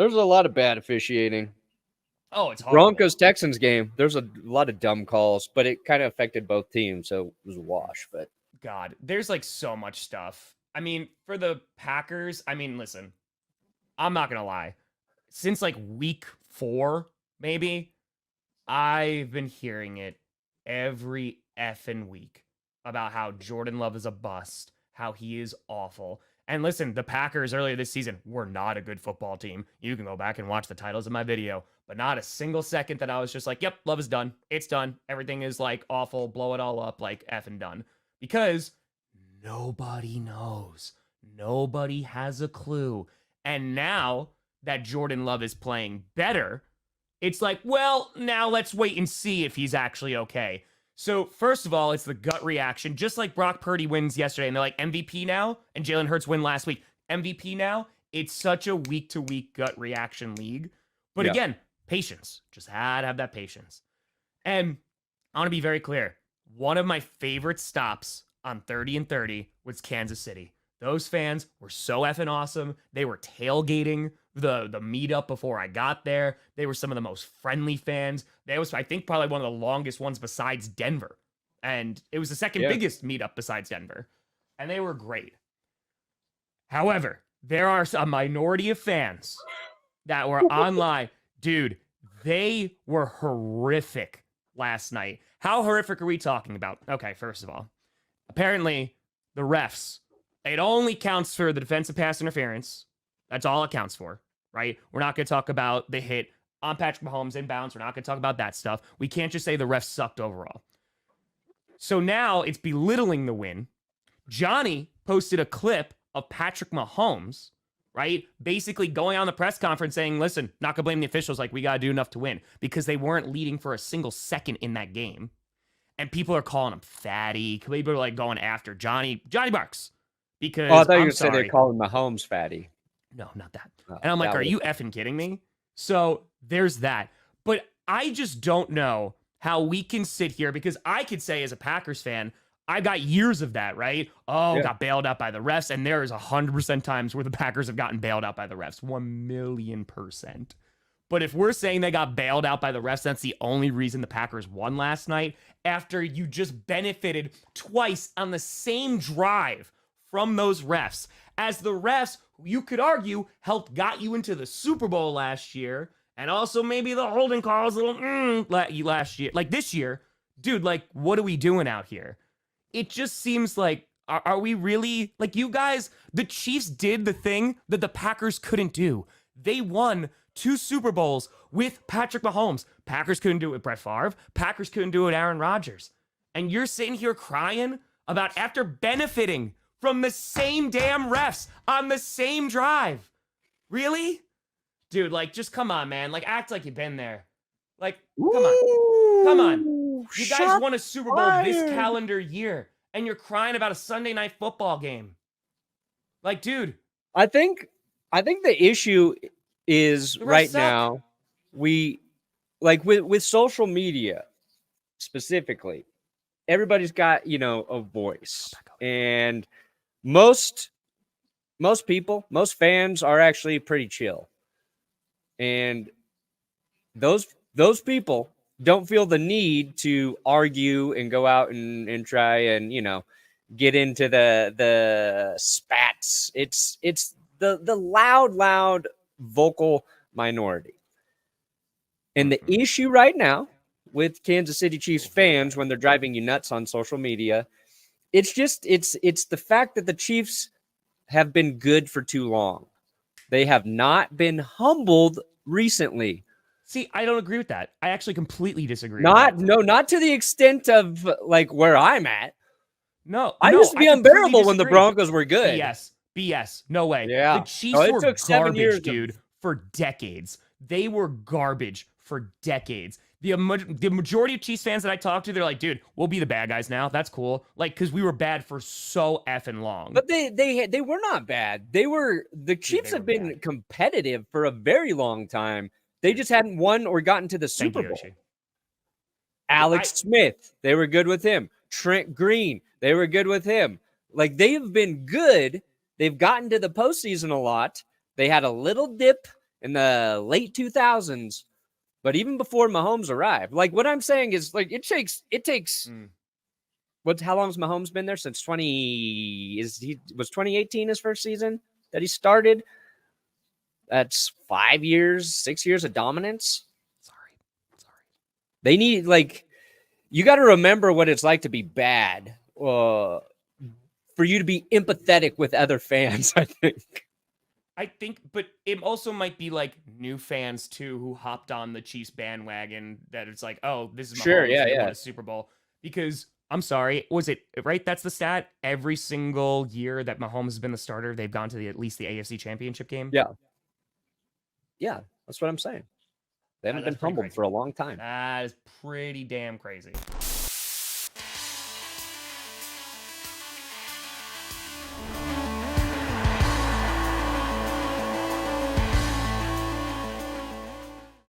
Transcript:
There's a lot of bad officiating. Oh, it's horrible. Broncos-Texans game, there's a lot of dumb calls, but it kind of affected both teams, so it was a wash. But God, there's like so much stuff. I mean, for the Packers, I mean, listen, I'm not gonna lie. Since like week 4, maybe, I've been hearing it every effing week about how Jordan Love is a bust, how he is awful. And listen, the Packers earlier this season were not a good football team. You can go back and watch the titles of my video, but not a single second that I was just like, yep, Love is done. It's done. Everything is like awful. Blow it all up, like effing done. Because nobody knows. Nobody has a clue. And now that Jordan Love is playing better, it's like, well, now let's wait and see if he's actually okay. So, first of all, it's the gut reaction. Just like Brock Purdy wins yesterday, and they're like, MVP now, and Jalen Hurts win last week. MVP now. It's such a week-to-week gut reaction league. But again, patience. Just had to have that patience. And I want to be very clear. One of my favorite stops on 30 and 30 was Kansas City. Those fans were so effing awesome. They were tailgating the meetup before I got there. They were some of the most friendly fans. They was, I think, probably one of the longest ones besides Denver. And it was the second biggest meetup besides Denver. And they were great. However, there are a minority of fans that were online. Dude, they were horrific last night. How horrific are we talking about? Okay, first of all, apparently the refs, it only counts for the defensive pass interference. That's all it counts for, right? We're not going to talk about the hit on Patrick Mahomes inbounds. We're not going to talk about that stuff. We can't just say the refs sucked overall. So now it's belittling the win. Johnny posted a clip of Patrick Mahomes, right? Basically going on the press conference saying, listen, not going to blame the officials. Like, we got to do enough to win, because they weren't leading for a single second in that game. And people are calling him fatty. People are like going after Johnny Barks. Because I thought you were saying they're calling Mahomes fatty. No, not that. And I'm like, are you effing kidding me? So there's that. But I just don't know how we can sit here, because I could say as a Packers fan, I've got years of that, right? Got bailed out by the refs. And there is 100% times where the Packers have gotten bailed out by the refs. 1,000,000%. But if we're saying they got bailed out by the refs, that's the only reason the Packers won last night, after you just benefited twice on the same drive from those refs, as the refs, you could argue, got you into the Super Bowl last year, and also maybe the holding calls last year. Like this year, dude, like, what are we doing out here? It just seems like, are we really, like, you guys, the Chiefs did the thing that the Packers couldn't do. They won 2 Super Bowls with Patrick Mahomes. Packers couldn't do it with Brett Favre. Packers couldn't do it with Aaron Rodgers. And you're sitting here crying about after benefiting from the same damn refs on the same drive. Really? Dude, like, just come on, man. Like, act like you've been there. Like, come on. Come on. You guys won a Super Bowl this calendar year, and you're crying about a Sunday night football game. Like, dude. I think the issue is right now, we, like, with social media specifically, everybody's got, a voice. And most people, most fans are actually pretty chill. And those people don't feel the need to argue and go out and try and, get into the spats. It's the loud vocal minority. And the issue right now with Kansas City Chiefs fans, when they're driving you nuts on social media, it's the fact that the Chiefs have been good for too long. They have not been humbled recently. See, I don't agree with that. I actually completely disagree. Not to the extent of, like, where I'm at. No, I used to be unbearable when the Broncos were good. BS. No way. Yeah. The Chiefs were garbage, dude, for decades. They were garbage for decades. The majority of Chiefs fans that I talk to, they're like, dude, we'll be the bad guys now. That's cool. Like, because we were bad for so effing long. But they were not bad. The Chiefs have been competitive for a very long time. They just hadn't won or gotten to the Super Bowl. Alex Smith, they were good with him. Trent Green, they were good with him. Like, they have been good. They've gotten to the postseason a lot. They had a little dip in the late 2000s, but even before Mahomes arrived. Like what I'm saying is like it takes how long's Mahomes been there since 2018 his first season that he started? That's 5 years, 6 years of dominance. Sorry. They need you got to remember what it's like to be bad. For you to be empathetic with other fans, I think. But it also might be like new fans too who hopped on the Chiefs bandwagon that it's like, oh, this is Mahomes. Sure, They won a Super Bowl. Because I'm sorry, was it right? That's the stat. Every single year that Mahomes has been the starter, they've gone to at least the AFC Championship game. Yeah, that's what I'm saying. They haven't been humbled for a long time. That is pretty damn crazy.